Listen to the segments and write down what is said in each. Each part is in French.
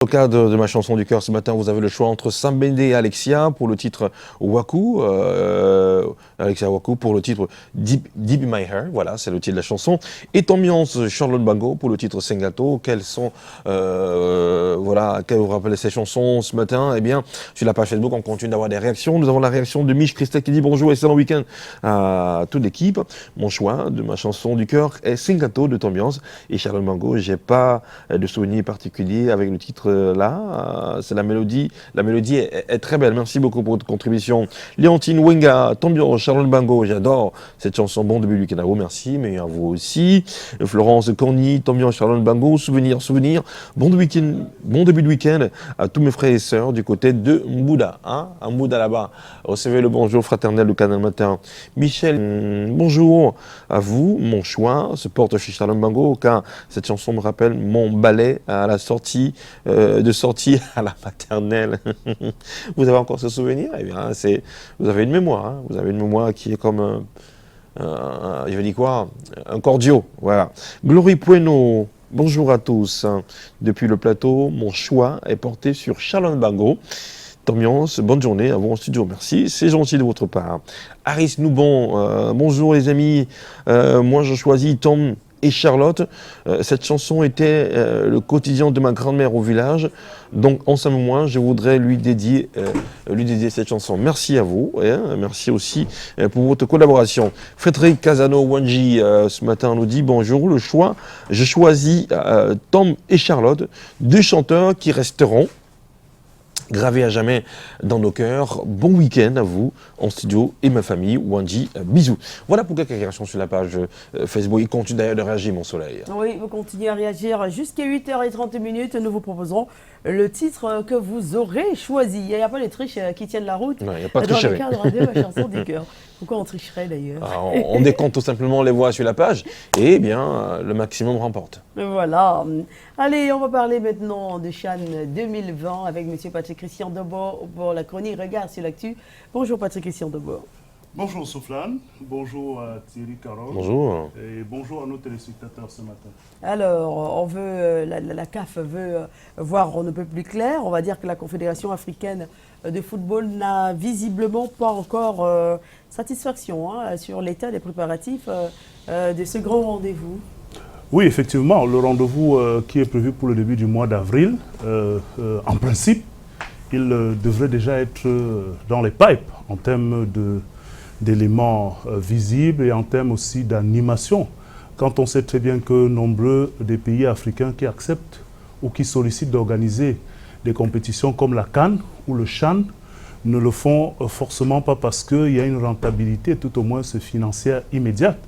Au cadre de ma chanson du cœur ce matin, vous avez le choix entre Sambende et Alexia pour le titre Waku, Alexia Waku pour le titre Deep in My Hair, voilà, c'est le titre de la chanson, et Ambiance Charlotte Bango pour le titre Sengato. Quelles sont, voilà, quelles vous rappelez ces chansons ce matin? Eh bien, sur la page Facebook, on continue d'avoir des réactions. Nous avons la réaction de Mich Christelle qui dit bonjour et excellent week-end à toute l'équipe. Mon choix de ma chanson du cœur est Sengato de Ambiance et Charlotte Bango. J'ai pas de souvenir particulier avec le titre là, c'est la mélodie est très belle. Merci beaucoup pour votre contribution. Léontine Wenga, Tambio, Charlotte Bango, j'adore cette chanson. Bon début du week-end à vous, merci, mais à vous aussi. Florence Corny, Tambio, Charlotte Bango, souvenir. Bon début de week-end à tous mes frères et sœurs du côté de Mbouda, à Mbouda là-bas. Recevez le bonjour fraternel du Canal Matin. Michel, bonjour à vous. Mon choix se porte chez Charlotte Bango, car cette chanson me rappelle mon ballet à la sortie de sortie à la maternelle. Vous avez encore ce souvenir? Eh bien, vous avez une mémoire. Vous avez une mémoire qui est comme je dis quoi? Un cordio. Voilà. Glory Pueno, bonjour à tous. Depuis le plateau, mon choix est porté sur Charlotte Bango. Ambiance, bonne journée à vous en studio, merci, c'est gentil de votre part. Aris Noubon, bonjour les amis, moi je choisis Tom et Charlotte. Cette chanson était le quotidien de ma grand-mère au village, donc en ce moment je voudrais lui dédier cette chanson. Merci à vous, et merci aussi pour votre collaboration. Frédéric Casano Wanji ce matin nous dit bonjour, le choix, je choisis Tom et Charlotte, deux chanteurs qui resteront gravé à jamais dans nos cœurs. Bon week-end à vous, en studio et ma famille. Wanji, bisous. Voilà pour quelques réactions sur la page Facebook. Il continue d'ailleurs de réagir, mon soleil. Oui, vous continuez à réagir jusqu'à 8h30. Nous vous proposerons le titre que vous aurez choisi. Il n'y a pas les triches qui tiennent la route. Non, il n'y a pas de dans tricherie. le cadre de ma chanson du cœur. Pourquoi on tricherait d'ailleurs? On décompte tout simplement les voix sur la page et bien le maximum remporte. Voilà. Allez, on va parler maintenant de Chan 2020 avec M. Patrick Christian Debord pour la chronique Regard sur l'actu. Bonjour Patrick Christian Debord. Bonjour Souflane, bonjour à Thierry Carole. Bonjour. Et bonjour à nos téléspectateurs ce matin. Alors, on veut, la CAF veut voir on ne peut plus clair. On va dire que la Confédération africaine de football n'a visiblement pas encore satisfaction sur l'état des préparatifs de ce grand rendez-vous. Oui, effectivement, le rendez-vous qui est prévu pour le début du mois d'avril, en principe, il devrait déjà être dans les pipes en termes d'éléments visibles et en termes aussi d'animation. Quand on sait très bien que nombreux des pays africains qui acceptent ou qui sollicitent d'organiser des compétitions comme la CAN ou le CHAN ne le font forcément pas parce qu'il y a une rentabilité tout au moins financière immédiate.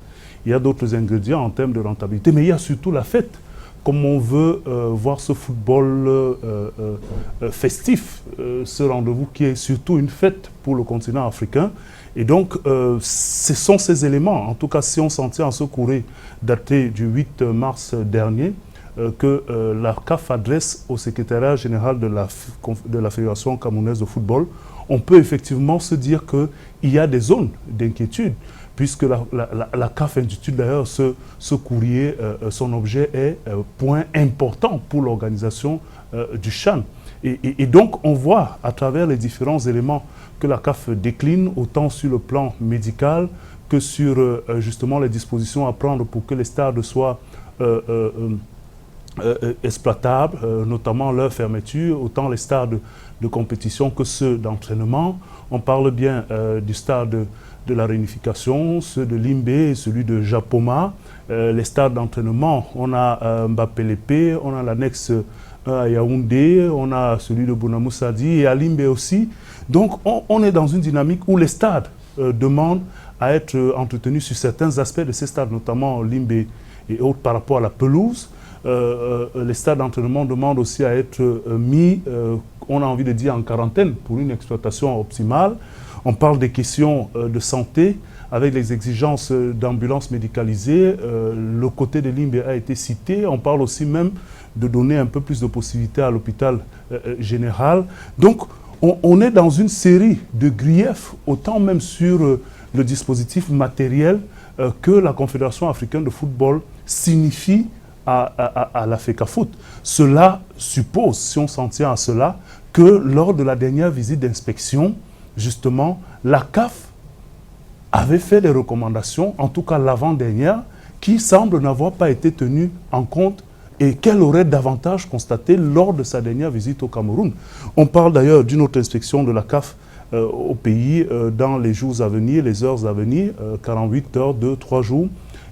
Il y a d'autres ingrédients en termes de rentabilité, mais il y a surtout la fête. Comme on veut voir ce football festif, ce rendez-vous qui est surtout une fête pour le continent africain. Et donc, ce sont ces éléments, en tout cas si on s'en tient à ce courrier daté du 8 mars dernier, que la CAF adresse au secrétariat général de la Fédération camerounaise de football, on peut effectivement se dire qu'il y a des zones d'inquiétude, puisque la CAF intitule d'ailleurs ce courrier, son objet est point important pour l'organisation du CHAN. Et donc on voit à travers les différents éléments que la CAF décline, autant sur le plan médical que sur justement les dispositions à prendre pour que les stades soient exploitables, notamment leur fermeture, autant les stades de compétition que ceux d'entraînement. On parle bien du stade de la réunification, ceux de Limbe et celui de Japoma. Les stades d'entraînement, on a Mbappé-Lépé, on a l'annexe à Yaoundé, on a celui de Bonamoussadi et à Limbe aussi. Donc on est dans une dynamique où les stades demandent à être entretenus sur certains aspects de ces stades, notamment Limbe et autres par rapport à la pelouse. Les stades d'entraînement demandent aussi à être mis, on a envie de dire, en quarantaine pour une exploitation optimale. On parle des questions de santé avec les exigences d'ambulances médicalisées. Le côté de Limbe a été cité. On parle aussi même de donner un peu plus de possibilités à l'hôpital général. Donc, on est dans une série de griefs, autant même sur le dispositif matériel que la Confédération africaine de football signifie à la FECAFOOT. Cela suppose, si on s'en tient à cela, que lors de la dernière visite d'inspection, justement, la CAF avait fait des recommandations, en tout cas l'avant-dernière, qui semblent n'avoir pas été tenues en compte et qu'elle aurait davantage constaté lors de sa dernière visite au Cameroun. On parle d'ailleurs d'une autre inspection de la CAF au pays dans les jours à venir, les heures à venir, 48 heures, 2-3 jours.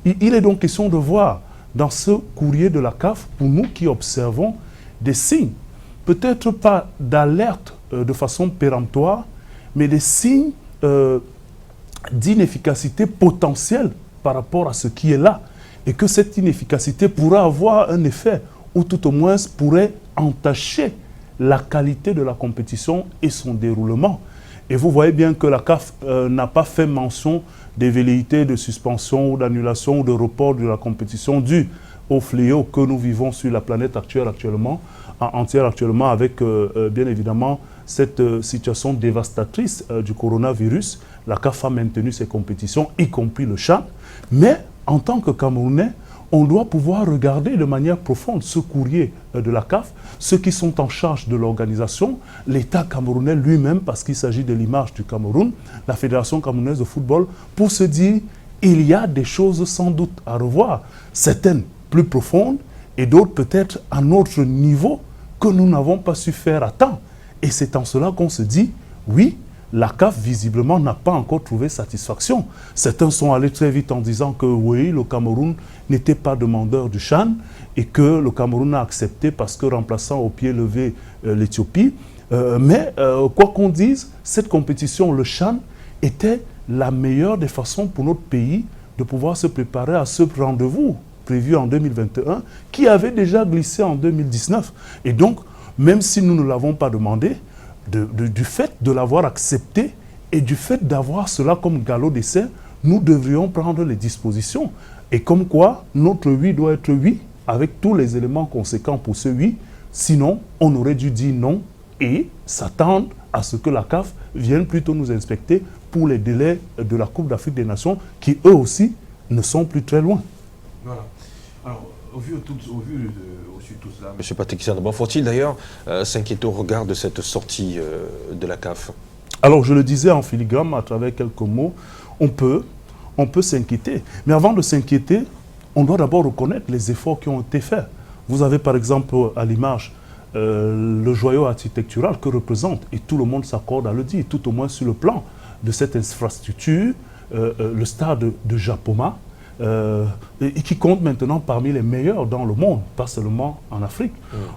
Il est donc question de voir dans ce courrier de la CAF, pour nous qui observons des signes, peut-être pas d'alerte de façon péremptoire, mais des signes d'inefficacité potentielle par rapport à ce qui est là. Et que cette inefficacité pourra avoir un effet, ou tout au moins pourrait entacher la qualité de la compétition et son déroulement. Et vous voyez bien que la CAF n'a pas fait mention des velléités de suspension ou d'annulation ou de report de la compétition due au fléau que nous vivons sur la planète entière actuellement avec bien évidemment cette situation dévastatrice du coronavirus. La CAF a maintenu ses compétitions, y compris le CHAN. Mais en tant que Camerounais, on doit pouvoir regarder de manière profonde ce courrier de la CAF, ceux qui sont en charge de l'organisation, l'État camerounais lui-même, parce qu'il s'agit de l'image du Cameroun, la Fédération camerounaise de football, pour se dire il y a des choses sans doute à revoir, certaines plus profondes et d'autres peut-être à notre niveau que nous n'avons pas su faire à temps. Et c'est en cela qu'on se dit, oui, la CAF, visiblement, n'a pas encore trouvé satisfaction. Certains sont allés très vite en disant que, oui, le Cameroun n'était pas demandeur du CHAN et que le Cameroun a accepté parce que remplaçant au pied levé l'Éthiopie. Mais, quoi qu'on dise, cette compétition, le CHAN, était la meilleure des façons pour notre pays de pouvoir se préparer à ce rendez-vous prévu en 2021, qui avait déjà glissé en 2019. Et donc, même si nous ne l'avons pas demandé, du fait de l'avoir accepté et du fait d'avoir cela comme galop d'essai, nous devrions prendre les dispositions. Et comme quoi, notre oui doit être oui, avec tous les éléments conséquents pour ce oui. Sinon, on aurait dû dire non et s'attendre à ce que la CAF vienne plutôt nous inspecter pour les délais de la Coupe d'Afrique des Nations, qui eux aussi ne sont plus très loin. Voilà. Alors, au vu de tout cela, M. Patrick Sandban, faut-il d'ailleurs s'inquiéter au regard de cette sortie de la CAF? Alors, je le disais en filigrane à travers quelques mots, on peut s'inquiéter. Mais avant de s'inquiéter, on doit d'abord reconnaître les efforts qui ont été faits. Vous avez par exemple à l'image le joyau architectural que représente, et tout le monde s'accorde à le dire, tout au moins sur le plan de cette infrastructure, le stade de Japoma, et qui compte maintenant parmi les meilleurs dans le monde, pas seulement en Afrique.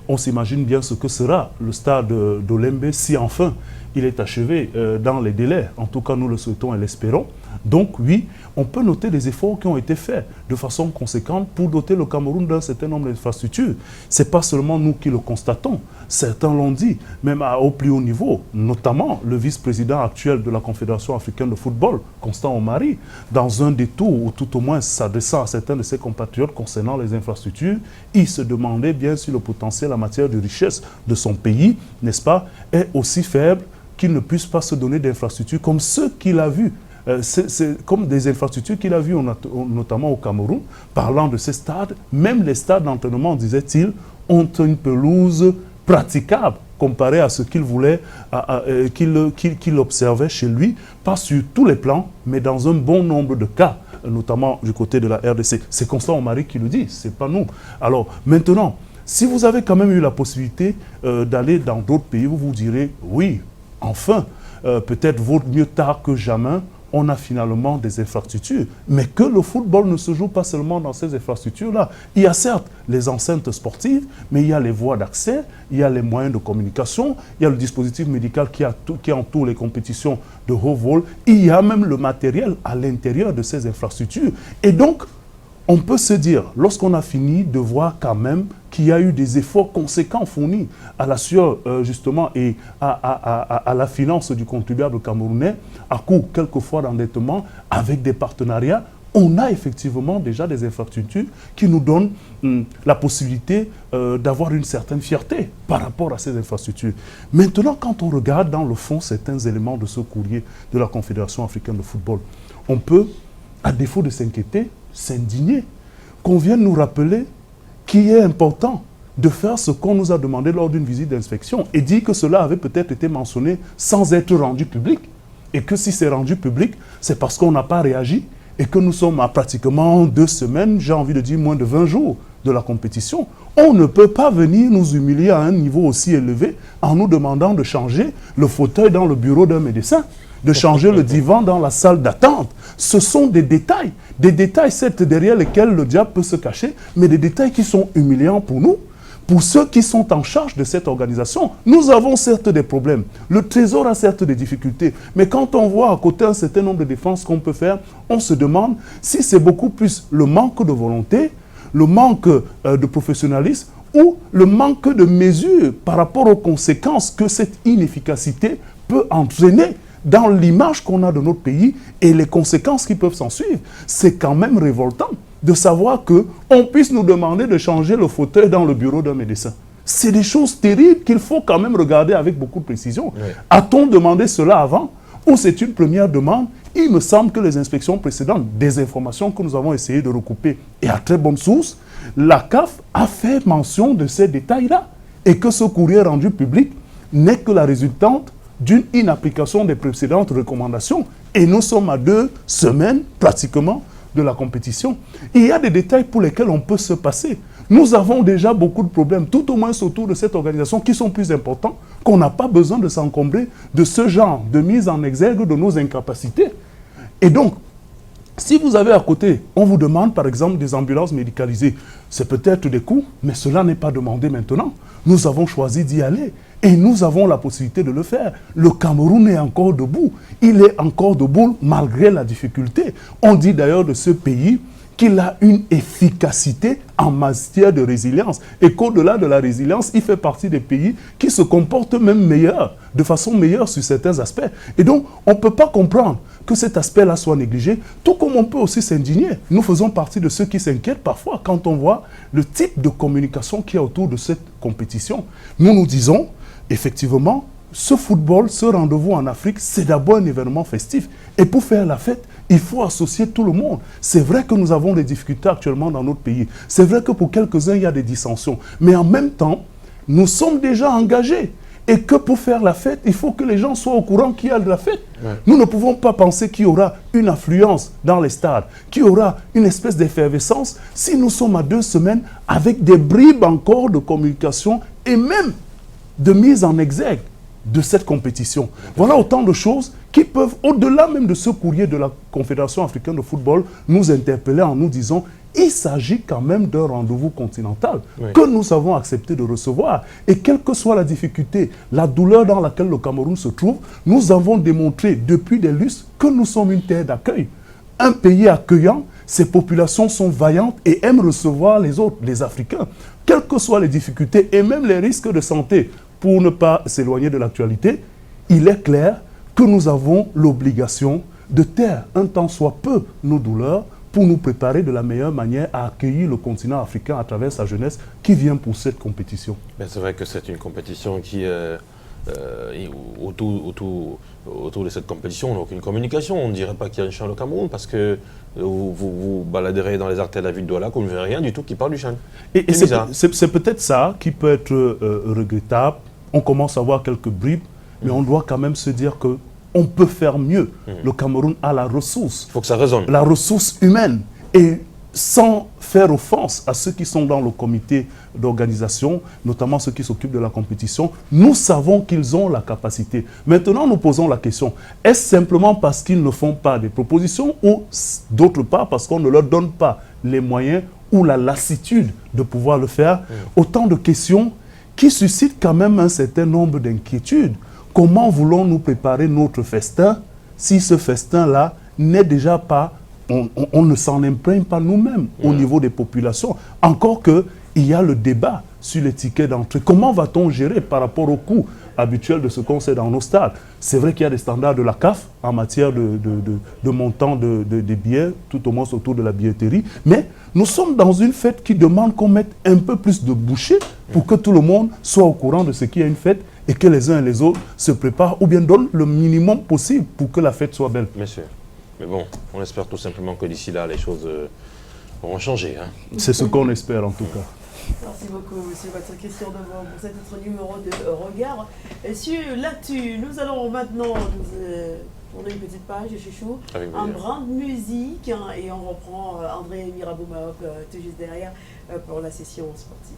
On s'imagine bien ce que sera le stade d'Olembe si enfin il est achevé dans les délais. En tout cas, nous le souhaitons et l'espérons. Donc oui, on peut noter des efforts qui ont été faits de façon conséquente pour doter le Cameroun d'un certain nombre d'infrastructures. Ce n'est pas seulement nous qui le constatons, certains l'ont dit, même au plus haut niveau, notamment le vice-président actuel de la Confédération africaine de football, Constant Omari, dans un détour, ou tout au moins s'adressant à certains de ses compatriotes concernant les infrastructures, il se demandait bien si le potentiel en matière de richesse de son pays, n'est-ce pas, est aussi faible qu'il ne puisse pas se donner d'infrastructures comme ceux qu'il a vus. C'est comme des infrastructures qu'il a vues, notamment au Cameroun, parlant de ces stades. Même les stades d'entraînement, disait-il, ont une pelouse praticable comparé à ce qu'il voulait, qu'il observait chez lui, pas sur tous les plans, mais dans un bon nombre de cas, notamment du côté de la RDC. C'est Constant Omari qui le dit, c'est pas nous. Alors maintenant, si vous avez quand même eu la possibilité d'aller dans d'autres pays, vous vous direz, oui, enfin, peut-être vaut mieux tard que jamais, on a finalement des infrastructures. Mais que le football ne se joue pas seulement dans ces infrastructures-là. Il y a certes les enceintes sportives, mais il y a les voies d'accès, il y a les moyens de communication, il y a le dispositif médical qui entoure les compétitions de haut vol, il y a même le matériel à l'intérieur de ces infrastructures. Et donc, on peut se dire, lorsqu'on a fini de voir quand même qu'il y a eu des efforts conséquents fournis à la sueur, justement, et à la finance du contribuable camerounais, à coût quelquefois d'endettement, avec des partenariats, on a effectivement déjà des infrastructures qui nous donnent la possibilité d'avoir une certaine fierté par rapport à ces infrastructures. Maintenant, quand on regarde dans le fond certains éléments de ce courrier de la Confédération africaine de football, on peut, à défaut de s'inquiéter, s'indigner, qu'on vienne nous rappeler qu'il est important de faire ce qu'on nous a demandé lors d'une visite d'inspection et dit que cela avait peut-être été mentionné sans être rendu public. Et que si c'est rendu public, c'est parce qu'on n'a pas réagi et que nous sommes à pratiquement 2 semaines, j'ai envie de dire moins de 20 jours de la compétition. On ne peut pas venir nous humilier à un niveau aussi élevé en nous demandant de changer le fauteuil dans le bureau d'un médecin, de changer le divan dans la salle d'attente. Ce sont des détails certes derrière lesquels le diable peut se cacher, mais des détails qui sont humiliants pour nous. Pour ceux qui sont en charge de cette organisation, nous avons certes des problèmes. Le Trésor a certes des difficultés. Mais quand on voit à côté un certain nombre de défenses qu'on peut faire, on se demande si c'est beaucoup plus le manque de volonté, le manque de professionnalisme ou le manque de mesures par rapport aux conséquences que cette inefficacité peut entraîner dans l'image qu'on a de notre pays et les conséquences qui peuvent s'en suivre. C'est quand même révoltant de savoir qu'on puisse nous demander de changer le fauteuil dans le bureau d'un médecin. C'est des choses terribles qu'il faut quand même regarder avec beaucoup de précision. Oui. A-t-on demandé cela avant ou c'est une première demande? Il me semble que les inspections précédentes, des informations que nous avons essayé de recouper et à très bonne source, la CAF a fait mention de ces détails-là et que ce courrier rendu public n'est que la résultante d'une inapplication des précédentes recommandations. Et nous sommes à 2 semaines pratiquement de la compétition. Et il y a des détails pour lesquels on peut se passer. Nous avons déjà beaucoup de problèmes, tout au moins autour de cette organisation, qui sont plus importants, qu'on n'a pas besoin de s'encombrer de ce genre de mise en exergue de nos incapacités. Et donc, si vous avez à côté, on vous demande par exemple des ambulances médicalisées, c'est peut-être des coûts, mais cela n'est pas demandé maintenant. Nous avons choisi d'y aller et nous avons la possibilité de le faire. Le Cameroun est encore debout. Il est encore debout malgré la difficulté. On dit d'ailleurs de ce pays qu'il a une efficacité en matière de résilience. Et qu'au-delà de la résilience, il fait partie des pays qui se comportent même meilleur, de façon meilleure sur certains aspects. Et donc, on ne peut pas comprendre que cet aspect-là soit négligé, tout comme on peut aussi s'indigner. Nous faisons partie de ceux qui s'inquiètent parfois quand on voit le type de communication qu'il y a autour de cette compétition. Nous nous disons, effectivement, ce football, ce rendez-vous en Afrique, c'est d'abord un événement festif. Et pour faire la fête, il faut associer tout le monde. C'est vrai que nous avons des difficultés actuellement dans notre pays. C'est vrai que pour quelques-uns, il y a des dissensions. Mais en même temps, nous sommes déjà engagés. Et que pour faire la fête, il faut que les gens soient au courant qu'il y a de la fête. Ouais. Nous ne pouvons pas penser qu'il y aura une affluence dans les stades, qu'il y aura une espèce d'effervescence si nous sommes à 2 semaines avec des bribes encore de communication et même de mise en exergue de cette compétition. Voilà autant de choses qui peuvent, au-delà même de ce courrier de la Confédération africaine de football, nous interpeller en nous disant il s'agit quand même d'un rendez-vous continental que nous avons accepté de recevoir. Et quelle que soit la difficulté, la douleur dans laquelle le Cameroun se trouve, nous avons démontré depuis des lustres que nous sommes une terre d'accueil. Un pays accueillant, ses populations sont vaillantes et aiment recevoir les autres, les Africains. Quelles que soient les difficultés et même les risques de santé, pour ne pas s'éloigner de l'actualité, il est clair que nous avons l'obligation de taire un tant soit peu nos douleurs pour nous préparer de la meilleure manière à accueillir le continent africain à travers sa jeunesse qui vient pour cette compétition. C'est vrai que c'est une compétition qui, autour de cette compétition, on n'a aucune communication. On ne dirait pas qu'il y a un chant au Cameroun parce que vous baladerez dans les artères de la ville de Douala qu'on ne verra rien du tout qui parle du chant. Et c'est peut-être ça qui peut être regrettable. On commence à voir quelques bribes, mais on doit quand même se dire que on peut faire mieux. Le Cameroun a la ressource. Il faut que ça résonne. La ressource humaine. Et sans faire offense à ceux qui sont dans le comité d'organisation, notamment ceux qui s'occupent de la compétition, nous savons qu'ils ont la capacité. Maintenant, nous posons la question, est-ce simplement parce qu'ils ne font pas des propositions ou d'autre part parce qu'on ne leur donne pas les moyens ou la lassitude de pouvoir le faire? Autant de questions qui suscitent quand même un certain nombre d'inquiétudes. Comment voulons-nous préparer notre festin si ce festin-là n'est déjà pas, on ne s'en imprègne pas nous-mêmes au niveau des populations. Encore qu'il y a le débat sur les tickets d'entrée. Comment va-t-on gérer par rapport au coût habituel de ce qu'on sait dans nos stades? C'est vrai qu'il y a des standards de la CAF en matière de montant des billets, tout au moins autour de la billetterie. Mais nous sommes dans une fête qui demande qu'on mette un peu plus de bouchées pour que tout le monde soit au courant de ce qu'il y a une fête et que les uns et les autres se préparent ou bien donnent le minimum possible pour que la fête soit belle. Bien sûr. Mais bon, on espère tout simplement que d'ici là, les choses auront changé. Hein. C'est ce qu'on espère en tout cas. Merci beaucoup, monsieur votre Christian Devant, pour cet autre numéro de Regard sur l'actu. Nous allons maintenant tourner une petite page, Chouchou, un brin de musique, hein, et on reprend André Mirabeau-Mahop tout juste derrière pour la session sportive.